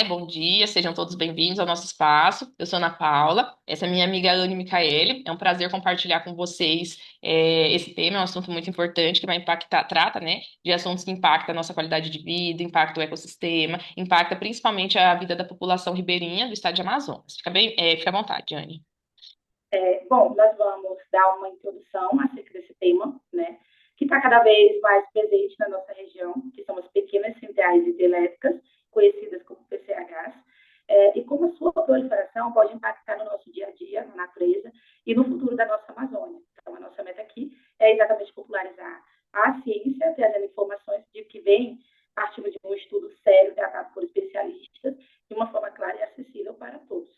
Bom dia, sejam todos bem-vindos ao nosso espaço. Eu sou Ana Paula, essa é minha amiga Anne Micaele. É um prazer compartilhar com vocês esse tema, é um assunto muito importante que vai impactar, trata, né, de assuntos que impactam a nossa qualidade de vida, impacta o ecossistema, impacta principalmente a vida da população ribeirinha do estado de Amazonas. Fica à vontade, Anne. Bom, nós vamos dar uma introdução acerca desse tema, né, que está cada vez mais presente na nossa região, que são as pequenas centrais hidrelétricas, conhecidas como PCHs, e como a sua proliferação pode impactar no nosso dia a dia, na natureza e no futuro da nossa Amazônia. Então, a nossa meta aqui é exatamente popularizar a ciência, trazendo informações de que vem partindo de um estudo sério, tratado por especialistas, de uma forma clara e acessível para todos.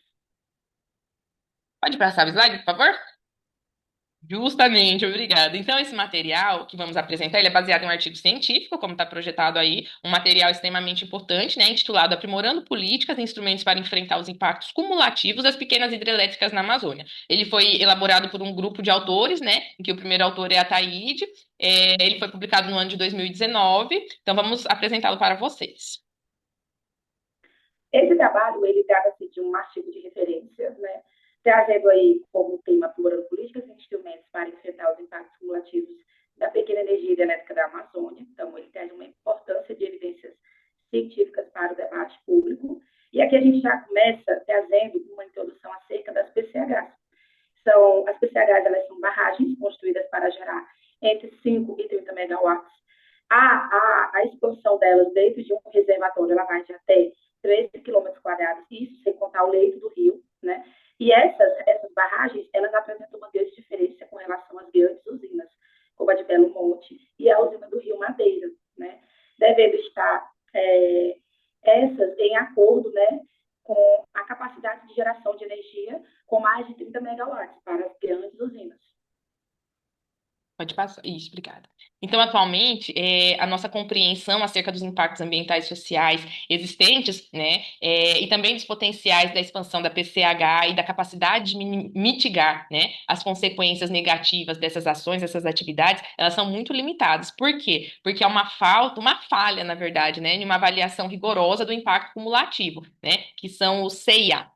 Pode passar o slide, por favor? Justamente, obrigada. Então, esse material que vamos apresentar, ele é baseado em um artigo científico, como está projetado aí, um material extremamente importante, né, intitulado Aprimorando Políticas e Instrumentos para Enfrentar os Impactos Cumulativos das Pequenas Hidrelétricas na Amazônia. Ele foi elaborado por um grupo de autores, né, em que o primeiro autor é a Taíde, ele foi publicado no ano de 2019, então vamos apresentá-lo para vocês. Esse trabalho, ele trata-se de um artigo de referência, né, trazendo aí como tema aprimorando políticas e instrumentos para enfrentar os impactos cumulativos da pequena energia elétrica da Amazônia. Então, ele traz uma importância de evidências científicas para o debate público. E aqui a gente já começa trazendo uma introdução acerca das PCHs. As PCHs, elas são barragens construídas para gerar entre 5 e 30 megawatts. A expansão delas dentro de um reservatório, ela vai de até 13 quilômetros quadrados, isso sem contar o leito do rio, né? E essas barragens, elas apresentam uma grande diferença com relação às grandes usinas, como a de Belo Monte e a usina do Rio Madeira, né? Devendo estar essas em acordo, né, com a capacidade de geração de energia com mais de 30 megawatts para as grandes usinas. Pode passar. Isso, obrigada. Então, atualmente, a nossa compreensão acerca dos impactos ambientais e sociais existentes, né, e também dos potenciais da expansão da PCH e da capacidade de mitigar, né, as consequências negativas dessas ações, dessas atividades, elas são muito limitadas. Por quê? Porque há uma falha, na verdade, né, em uma avaliação rigorosa do impacto cumulativo, né, que são os CIA.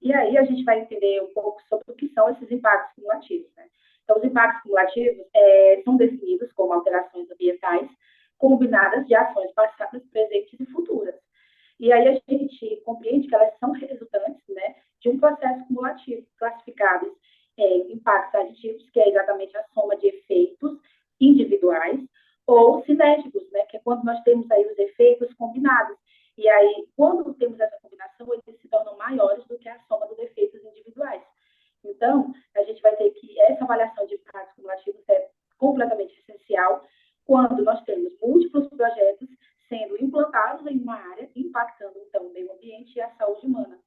E aí a gente vai entender um pouco sobre o que são esses impactos cumulativos, né? Então, os impactos cumulativos são definidos como alterações ambientais combinadas de ações passadas, presentes e futuras. E aí a gente compreende que elas são resultantes, né, de um processo cumulativo, classificados em impactos aditivos, que é exatamente a soma de efeitos individuais, ou sinérgicos, né, que é quando nós temos aí os efeitos combinados. E aí, quando temos essa combinação, eles se tornam maiores do que a soma dos efeitos individuais. Então, a gente vai ter que essa avaliação de impactos cumulativos é completamente essencial quando nós temos múltiplos projetos sendo implantados em uma área, impactando, então, o meio ambiente e a saúde humana.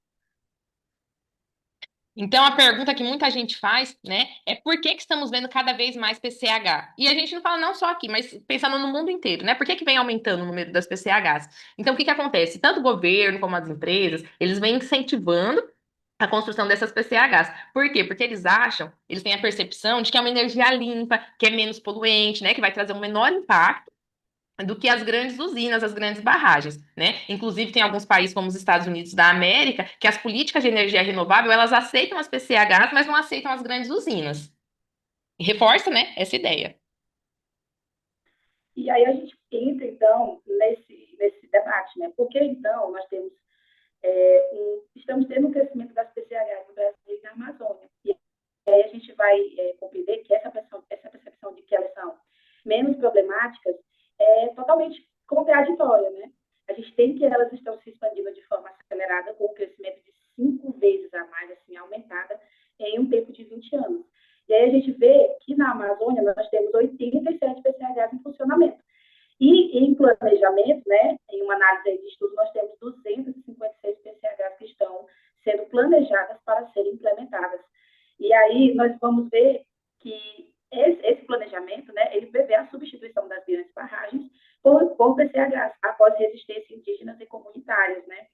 Então, a pergunta que muita gente faz, né, é por que que estamos vendo cada vez mais PCH? E a gente não fala não só aqui, mas pensando no mundo inteiro, né? Por que que vem aumentando o número das PCHs? Então, o que que acontece? Tanto o governo como as empresas, eles vêm incentivando a construção dessas PCHs. Por quê? Porque eles acham, eles têm a percepção de que é uma energia limpa, que é menos poluente, né, que vai trazer um menor impacto do que as grandes usinas, as grandes barragens, né? Inclusive tem alguns países como os Estados Unidos da América que as políticas de energia renovável elas aceitam as PCHs, mas não aceitam as grandes usinas. E reforça, né, essa ideia. E aí a gente entra, então, nesse debate, né? Porque, então, nós temos estamos tendo um crescimento das PCHs no Brasil e na Amazônia. E aí a gente vai compreender que essa percepção de que elas são menos problemáticas é totalmente contraditória, né? A gente tem que elas estão se expandindo de forma acelerada, com um crescimento de 5 vezes a mais, assim, aumentada, em um tempo de 20 anos. E aí a gente vê que na Amazônia nós temos 87 PCHs em funcionamento. E em planejamento, né, em uma análise de estudo, nós temos 256 PCHs que estão sendo planejadas para serem implementadas. E aí nós vamos ver que esse planejamento, né, ele prevê a substituição das grandes barragens por PCHs, após resistência indígenas e comunitárias, né?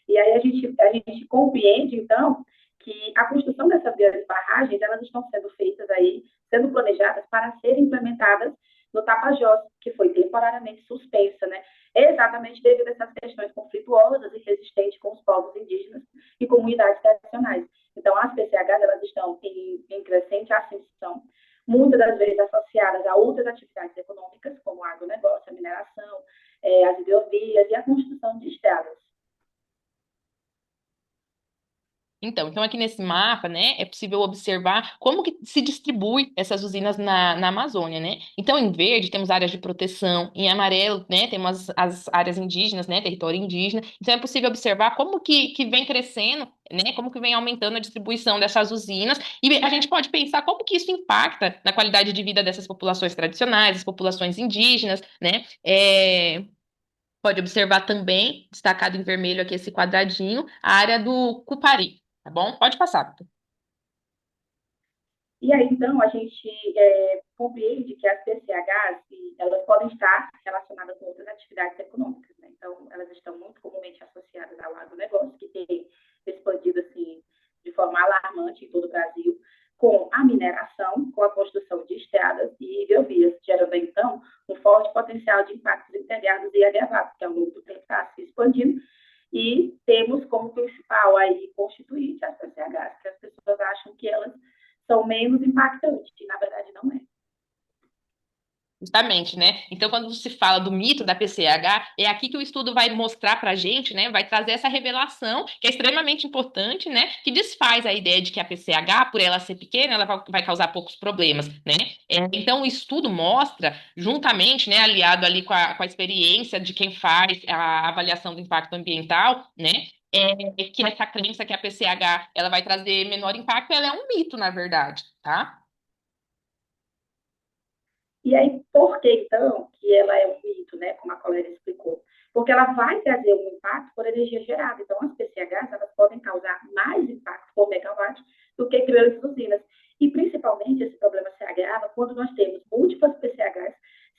E aí a gente compreende, então, que a construção dessas grandes barragens, elas estão sendo feitas aí, sendo planejadas para serem implementadas no Tapajós, que foi temporariamente suspensa, né? Exatamente devido a essas questões conflituosas e resistentes com os povos indígenas e comunidades tradicionais. Então, as PCHs, elas estão em crescente ascensão, muitas das vezes associadas a outras atividades econômicas, como o agronegócio, a mineração, as hidrovias e a construção de estradas. Então aqui nesse mapa, né, é possível observar como que se distribui essas usinas na Amazônia, né? Então, em verde temos áreas de proteção, em amarelo, né, temos as áreas indígenas, né, território indígena. Então, é possível observar como que vem crescendo, né, como que vem aumentando a distribuição dessas usinas, e a gente pode pensar como que isso impacta na qualidade de vida dessas populações tradicionais, das populações indígenas, né? Pode observar também, destacado em vermelho aqui esse quadradinho, a área do Cupari, tá bom? Pode passar, Vitor. E aí, então, a gente compreende que as PCHs, elas podem estar relacionadas com outras atividades econômicas, né? Então, elas estão muito comumente associadas ao agronegócio, que tem expandido, assim, de forma alarmante em todo o Brasil, com a mineração, com a construção de estradas e hidrovias, gerando, então, um forte potencial de impactos integrados e agravados, que ao longo do tempo está se expandindo, e temos como principal aí constituinte as PCHs, que as pessoas acham que elas são menos impactantes, e na verdade não é. Justamente, né? Então, quando se fala do mito da PCH, é aqui que o estudo vai mostrar para a gente, né? Vai trazer essa revelação, que é extremamente importante, né? Que desfaz a ideia de que a PCH, por ela ser pequena, ela vai causar poucos problemas, né? Então, o estudo mostra, juntamente, né? Aliado ali com a experiência de quem faz a avaliação do impacto ambiental, né? Que essa crença que a PCH ela vai trazer menor impacto, ela é um mito, na verdade, tá? E aí, por que, então, que ela é um mito, né, como a Coléria explicou? Porque ela vai trazer um impacto por energia gerada. Então, as PCHs, elas podem causar mais impacto por megawatt do que grandes usinas. E, principalmente, esse problema se agrava quando nós temos múltiplas PCHs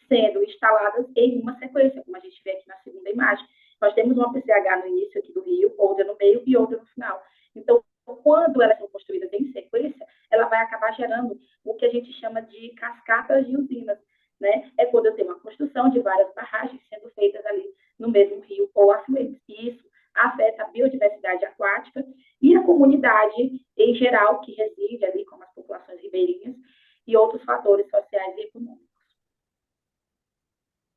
sendo instaladas em uma sequência, como a gente vê aqui na segunda imagem. Nós temos uma PCH no início aqui do rio, outra no meio e outra no final. Então, quando elas são construídas em sequência, ela vai acabar gerando o que a gente chama de cascatas de usinas, né? É quando eu tenho uma construção de várias barragens sendo feitas ali no mesmo rio ou afluente. E isso afeta a biodiversidade aquática e a comunidade em geral que reside ali, como as populações ribeirinhas e outros fatores sociais e econômicos.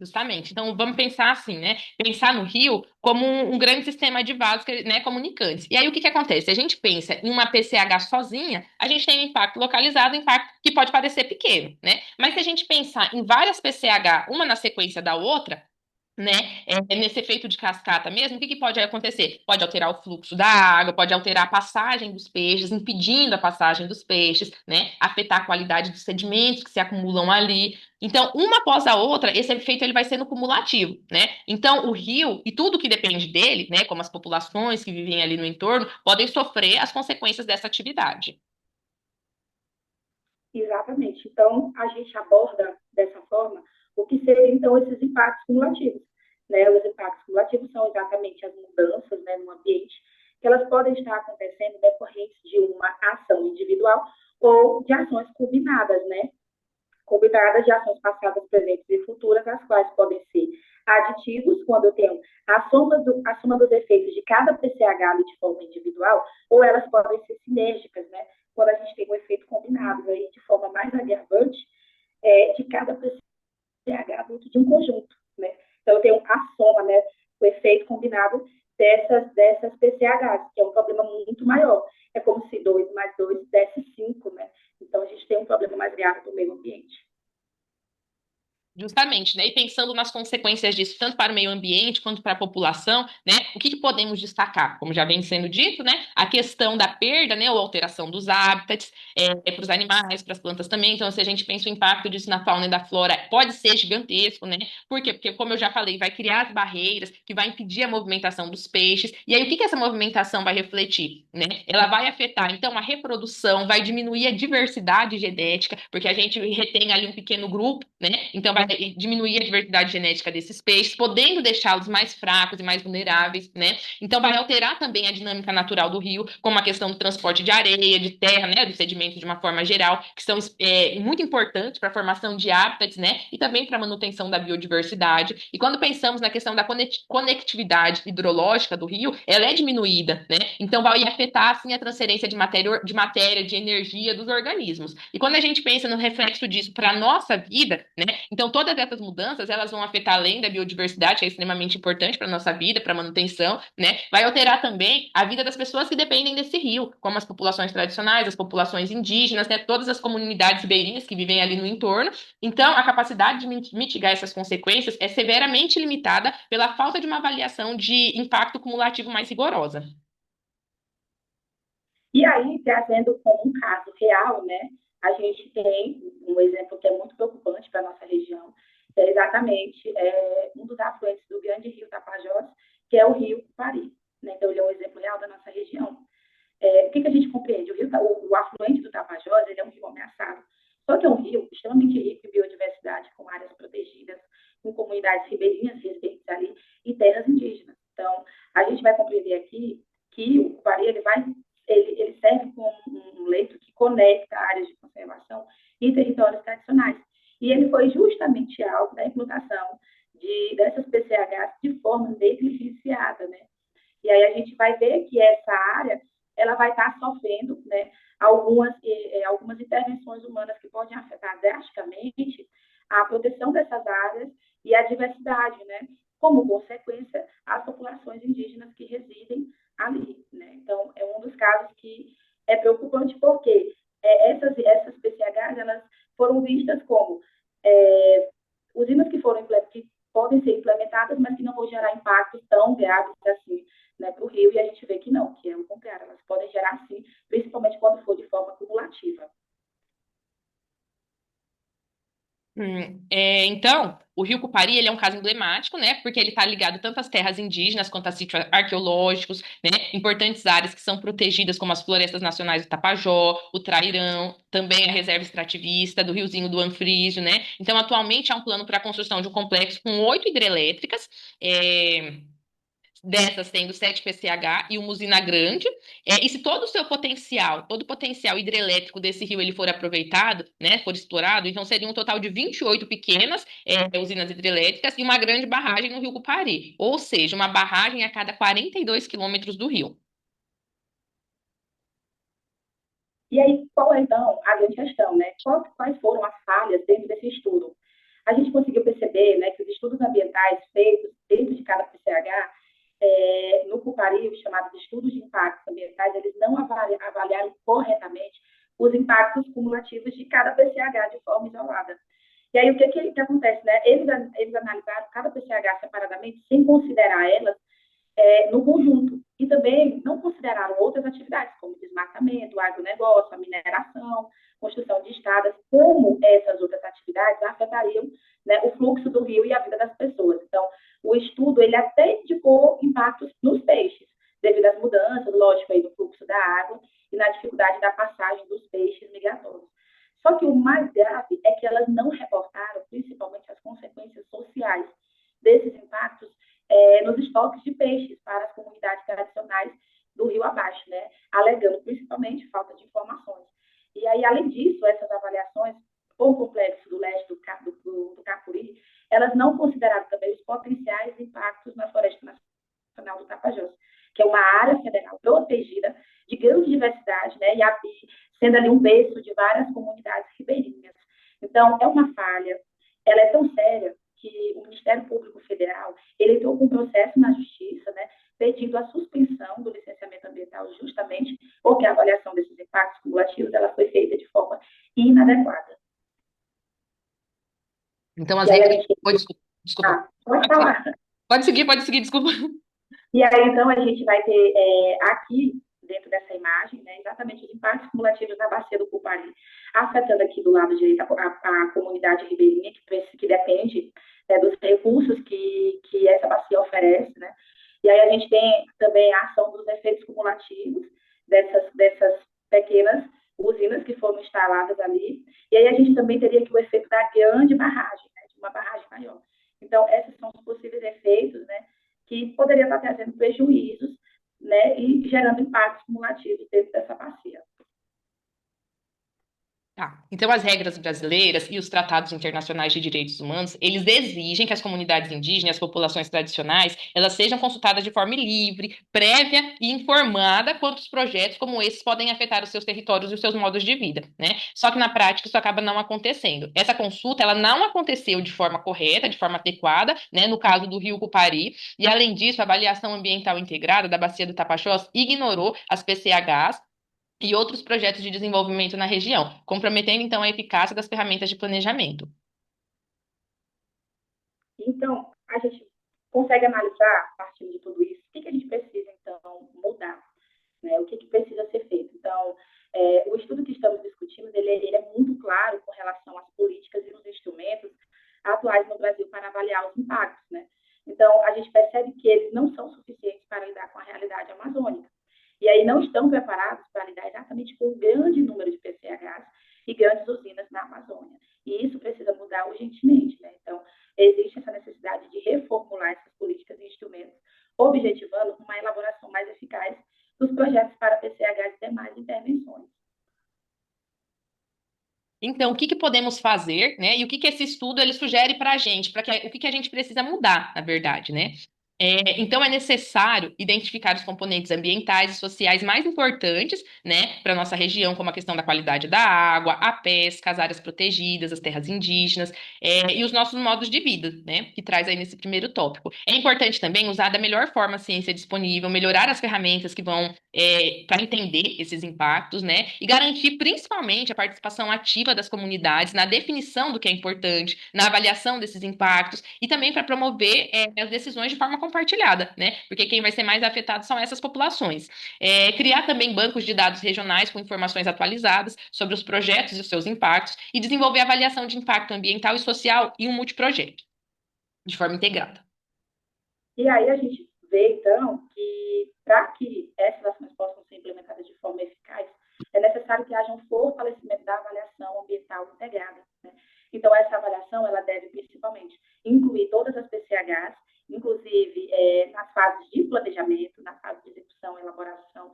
Justamente. Então, vamos pensar assim, né? Pensar no rio como um grande sistema de vasos, né, comunicantes. E aí, o que que acontece? Se a gente pensa em uma PCH sozinha, a gente tem um impacto localizado, um impacto que pode parecer pequeno, né? Mas se a gente pensar em várias PCH, uma na sequência da outra, né? Nesse efeito de cascata mesmo, o que que pode acontecer? Pode alterar o fluxo da água, pode alterar a passagem dos peixes, impedindo a passagem dos peixes, né? Afetar a qualidade dos sedimentos que se acumulam ali. Então, uma após a outra, esse efeito ele vai sendo cumulativo, né? Então, o rio e tudo que depende dele, né, como as populações que vivem ali no entorno, podem sofrer as consequências dessa atividade. Exatamente. Então, a gente aborda dessa forma o que seriam, então, esses impactos cumulativos. Né? Os impactos cumulativos são exatamente as mudanças, né, no ambiente, que elas podem estar acontecendo decorrentes de uma ação individual ou de ações combinadas, né? Combinadas de ações passadas, presentes e futuras, as quais podem ser aditivos, quando eu tenho a soma dos efeitos de cada PCH de forma individual, ou elas podem ser sinérgicas, né? Quando a gente tem um efeito combinado aí de forma mais agravante de cada PCH dentro de um conjunto, né? Então, eu tenho a soma, né? O efeito combinado dessas PCHs, que é um problema muito maior. É como se 2 mais 2 desse 5, né? Então, a gente tem um problema mais grave do meio ambiente. Justamente, né? E pensando nas consequências disso, tanto para o meio ambiente quanto para a população, né? O que que podemos destacar? Como já vem sendo dito, né? A questão da perda, né? Ou alteração dos hábitats, para os animais, para as plantas também. Então, se a gente pensa o impacto disso na fauna e da flora, pode ser gigantesco, né? Por quê? Porque, como eu já falei, vai criar as barreiras que vai impedir a movimentação dos peixes. E aí, o que que essa movimentação vai refletir, né? Ela vai afetar, então, a reprodução, vai diminuir a diversidade genética, porque a gente retém ali um pequeno grupo, né? Então, vai diminuir a diversidade genética desses peixes, podendo deixá-los mais fracos e mais vulneráveis, né? Então, vai alterar também a dinâmica natural do rio, como a questão do transporte de areia, de terra, né? Dos sedimentos de uma forma geral, que são muito importantes para a formação de hábitats, né? E também para a manutenção da biodiversidade. E quando pensamos na questão da conectividade hidrológica do rio, ela é diminuída, né? Então, vai afetar, assim, a transferência de energia dos organismos. E quando a gente pensa no reflexo disso para a nossa vida, né? Então, todas essas mudanças, elas vão afetar além da biodiversidade, que é extremamente importante para a nossa vida, para a manutenção, né? Vai alterar também a vida das pessoas que dependem desse rio, como as populações tradicionais, as populações indígenas, né? Todas as comunidades ribeirinhas que vivem ali no entorno. Então, a capacidade de mitigar essas consequências é severamente limitada pela falta de uma avaliação de impacto cumulativo mais rigorosa. E aí, trazendo como um caso real, né, a gente tem um exemplo que é muito preocupante para a nossa região, que é exatamente um dos afluentes do grande rio Tapajós, que é o rio Cupari. Né? Então, ele é um exemplo real da nossa região. O que a gente compreende? O afluente do Tapajós, ele é um rio ameaçado. Só que é um rio extremamente rico em biodiversidade, com áreas protegidas, com comunidades ribeirinhas residentes ali e terras indígenas. Então, a gente vai compreender aqui que o Cupari ele serve como um leito que conecta áreas de conservação e territórios tradicionais. E ele foi justamente alvo da implantação dessas PCHs de forma negligenciada, né? E aí a gente vai ver que essa área ela vai estar sofrendo, né, algumas intervenções humanas que podem afetar drasticamente a proteção dessas áreas e a diversidade, né? Como consequência, as populações indígenas que residem ali, né? Então, é um dos casos que é preocupante porque essas PCHs, elas foram vistas como usinas que podem ser implementadas, mas que não vão gerar impactos tão graves assim, né, para o rio, e a gente vê que não, que é o contrário, elas podem gerar sim, principalmente quando for de forma cumulativa. Então, o Rio Cupari ele é um caso emblemático, né? Porque ele está ligado tanto às terras indígenas quanto a sítios arqueológicos, né? Importantes áreas que são protegidas, como as florestas nacionais do Tapajó, o Trairão, também a reserva extrativista do Riozinho do Anfrísio, né? Então, atualmente há um plano para a construção de um complexo com 8 hidrelétricas. Dessas tendo 7 PCH e uma usina grande, e se todo o seu potencial, todo o potencial hidrelétrico desse rio ele for aproveitado, né, for explorado, então seria um total de 28 pequenas usinas hidrelétricas e uma grande barragem no rio Cupari, ou seja, uma barragem a cada 42 quilômetros do rio. E aí, qual é, então, a grande questão, né? Quais foram as falhas dentro desse estudo? A gente conseguiu perceber, né, que os estudos ambientais feitos dentro de cada PCH, no Cupari, os chamados estudos de impactos ambientais, eles não avaliaram corretamente os impactos cumulativos de cada PCH de forma isolada. E aí, o que acontece, né? Eles analisaram cada PCH separadamente, sem considerar elas no conjunto. E também não consideraram outras atividades, como desmatamento, agronegócio, a mineração, construção de estradas, como essas outras atividades afetariam, né, o fluxo do rio e a vida das pessoas. Então, o estudo ele até indicou impactos nos peixes, devido às mudanças, lógico, aí, do fluxo da água e na dificuldade da passagem dos peixes migratórios. Só que o mais grave é que elas não reportaram, principalmente, as consequências sociais desses impactos nos estoques de peixes para as comunidades tradicionais do rio abaixo, né? Alegando principalmente falta de informações. E aí, além disso, essas avaliações por complexo do leste do Capuri, elas não consideraram também os potenciais impactos na Floresta Nacional do Tapajós, que é uma área federal protegida de grande diversidade, né? E sendo ali um berço de várias comunidades ribeirinhas. Então, é uma falha, ela é tão séria que o Ministério Público Federal ele entrou com um processo na Justiça, né, pedindo a suspensão do licenciamento ambiental justamente porque a avaliação desses impactos cumulativos ela foi feita de forma inadequada. Então, as regras... Desculpa. Pode falar. Pode seguir, desculpa. E aí, então, a gente vai ter aqui, dentro dessa imagem, né, exatamente os impactos cumulativos da bacia do Cupari, afetando aqui do lado direito a comunidade ribeirinha, que depende dos recursos que essa bacia oferece, né? E aí a gente tem também a ação dos efeitos cumulativos dessas pequenas usinas que foram instaladas ali. E aí a gente também teria aqui o efeito da grande barragem, né, de uma barragem maior. Então, esses são os possíveis efeitos, né, que poderiam estar trazendo prejuízos, né, e gerando impactos cumulativos dentro dessa bacia. Tá. Então, as regras brasileiras e os tratados internacionais de direitos humanos, eles exigem que as comunidades indígenas, as populações tradicionais, elas sejam consultadas de forma livre, prévia e informada quanto os projetos como esses podem afetar os seus territórios e os seus modos de vida, né? Só que na prática isso acaba não acontecendo. Essa consulta, ela não aconteceu de forma correta, de forma adequada, né? No caso do Rio Cupari, e além disso, a avaliação ambiental integrada da Bacia do Tapajós ignorou as PCHs e outros projetos de desenvolvimento na região, comprometendo então a eficácia das ferramentas de planejamento. Então, a gente consegue analisar, a partir de tudo isso, o que a gente precisa, então, mudar, né? O que precisa ser feito. Então, o estudo que estamos discutindo, ele é muito claro com relação às políticas e os instrumentos atuais no Brasil para avaliar os impactos, né? Então, a gente percebe que eles não são suficientes para lidar com a realidade amazônica. E aí não estão preparados para lidar exatamente com o grande número de PCHs e grandes usinas na Amazônia. E isso precisa mudar urgentemente, né? Então, existe essa necessidade de reformular essas políticas e instrumentos, objetivando uma elaboração mais eficaz dos projetos para PCHs e demais intervenções. Então, o que que podemos fazer, né? E o que que esse estudo ele sugere para a gente, o que que a gente precisa mudar, na verdade, né? Então, é necessário identificar os componentes ambientais e sociais mais importantes, né, para nossa região, como a questão da qualidade da água, a pesca, as áreas protegidas, as terras indígenas, e os nossos modos de vida, né, que traz aí nesse primeiro tópico. É importante também usar da melhor forma a ciência disponível, melhorar as ferramentas que vão para entender esses impactos, né, e garantir principalmente a participação ativa das comunidades na definição do que é importante, na avaliação desses impactos e também para promover as decisões de forma compartilhada, né, porque quem vai ser mais afetado são essas populações. Criar também bancos de dados regionais com informações atualizadas sobre os projetos e os seus impactos e desenvolver avaliação de impacto ambiental e social em um multiprojeto, de forma integrada. E aí a gente vê, então, que para que essas ações possam ser implementadas de forma eficaz, é necessário que haja um fortalecimento da avaliação ambiental integrada, né? Então, essa avaliação, ela deve principalmente incluir todas as PCHs, inclusive nas fases de planejamento, na fase de execução, elaboração,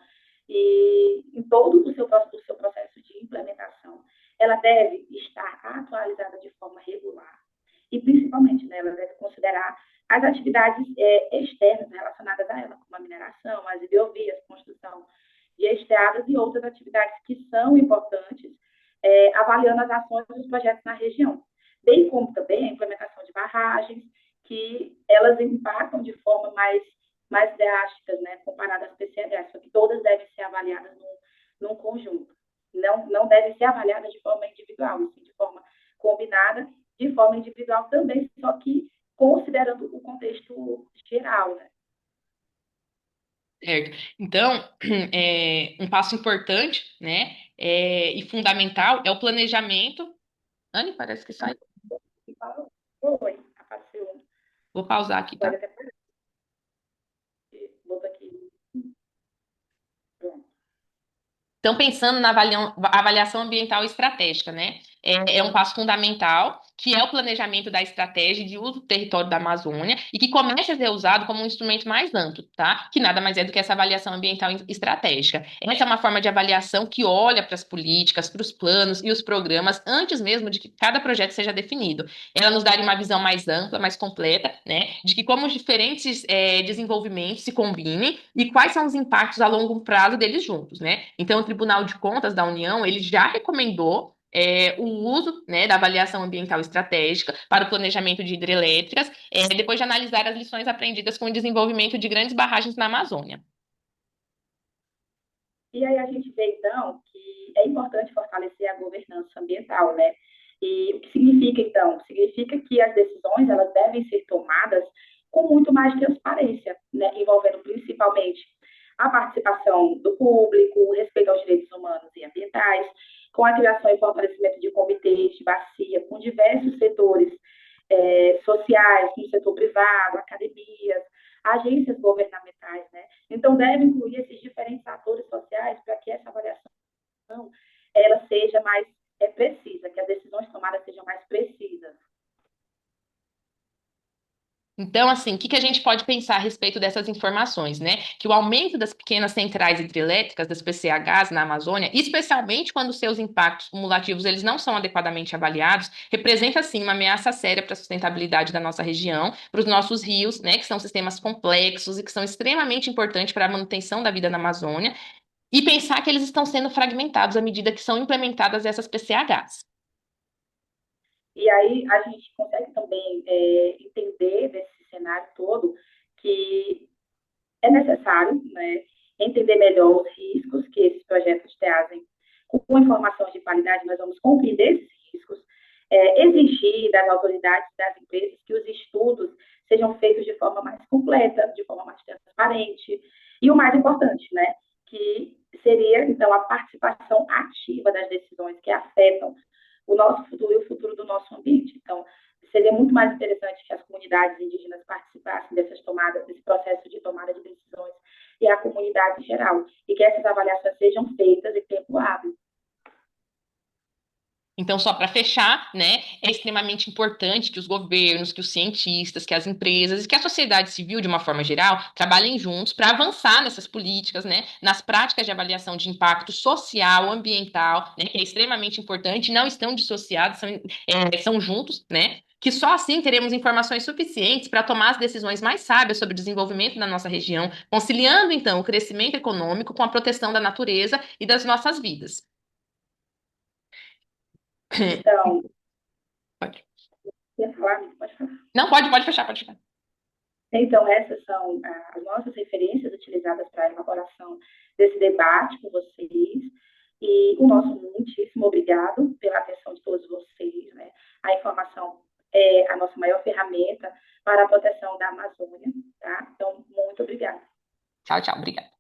e em todo o seu processo de implementação. Ela deve estar atualizada de forma regular e, principalmente, né, ela deve considerar as atividades externas relacionadas a ela, como a mineração, as biovias, construção de estradas e outras atividades que são importantes, avaliando as ações dos projetos na região, bem como também a implementação de barragens, que elas impactam de forma mais drástica, né, comparada às PCHs, só que todas devem ser avaliadas num conjunto. Não devem ser avaliadas de forma individual, assim, de forma combinada, de forma individual também, só que considerando o contexto geral, né? Certo. Então, um passo importante, né, e fundamental é o planejamento. Anne, parece que saiu. Foi, apareceu. Vou pausar aqui, Pode tá? até aparecer. Botar aqui. Pronto. Então, pensando na avaliação ambiental estratégica, né? É um passo fundamental, que é o planejamento da estratégia de uso do território da Amazônia e que começa a ser usado como um instrumento mais amplo, tá? Que nada mais é do que essa avaliação ambiental estratégica. Essa é uma forma de avaliação que olha para as políticas, para os planos e os programas antes mesmo de que cada projeto seja definido. Ela nos daria uma visão mais ampla, mais completa, né? De que como os diferentes desenvolvimentos se combinem e quais são os impactos a longo prazo deles juntos, né? Então, o Tribunal de Contas da União, ele já recomendou o uso, né, da avaliação ambiental estratégica para o planejamento de hidrelétricas, depois de analisar as lições aprendidas com o desenvolvimento de grandes barragens na Amazônia. E aí a gente vê, então, que é importante fortalecer a governança ambiental, né? E o que significa, então? Significa que as decisões, elas devem ser tomadas com muito mais transparência, né? Envolvendo principalmente a participação do público, o respeito aos direitos humanos e ambientais, com a criação e fortalecimento de comitês de bacia, com diversos setores sociais, no setor privado, academias, agências governamentais, né? Então, deve incluir esses diferentes atores sociais para que essa avaliação ela seja mais precisa, que as decisões tomadas sejam mais precisas. Então, assim, o que que a gente pode pensar a respeito dessas informações, né? Que o aumento das pequenas centrais hidrelétricas, das PCHs na Amazônia, especialmente quando seus impactos cumulativos eles não são adequadamente avaliados, representa, sim, uma ameaça séria para a sustentabilidade da nossa região, para os nossos rios, né? Que são sistemas complexos e que são extremamente importantes para a manutenção da vida na Amazônia, e pensar que eles estão sendo fragmentados à medida que são implementadas essas PCHs. E aí a gente consegue também entender desse cenário todo que é necessário, né, entender melhor os riscos que esses projetos trazem. Com informações de qualidade, nós vamos compreender esses riscos, exigir das autoridades, das empresas, que os estudos sejam feitos de forma mais completa, de forma mais transparente, e o mais importante, né, que seria, então, a participação ativa das decisões que afetam o nosso futuro e o futuro do nosso ambiente. Então, seria muito mais interessante que as comunidades indígenas participassem dessas tomadas, desse processo de tomada de decisões, e a comunidade em geral, e que essas avaliações sejam feitas em tempo hábil. Então, só para fechar, né, é extremamente importante que os governos, que os cientistas, que as empresas e que a sociedade civil, de uma forma geral, trabalhem juntos para avançar nessas políticas, né, nas práticas de avaliação de impacto social, ambiental, né, que é extremamente importante, não estão dissociados, são juntos, né, que só assim teremos informações suficientes para tomar as decisões mais sábias sobre o desenvolvimento da nossa região, conciliando, então, o crescimento econômico com a proteção da natureza e das nossas vidas. Então, Pode. quer falar? Pode falar. Não, pode fechar, pode fechar. Então, essas são as nossas referências utilizadas para a elaboração desse debate com vocês. E o nosso muitíssimo obrigado pela atenção de todos vocês. Né? A informação é a nossa maior ferramenta para a proteção da Amazônia. Tá? Então, muito obrigada. Tchau, tchau. Obrigada.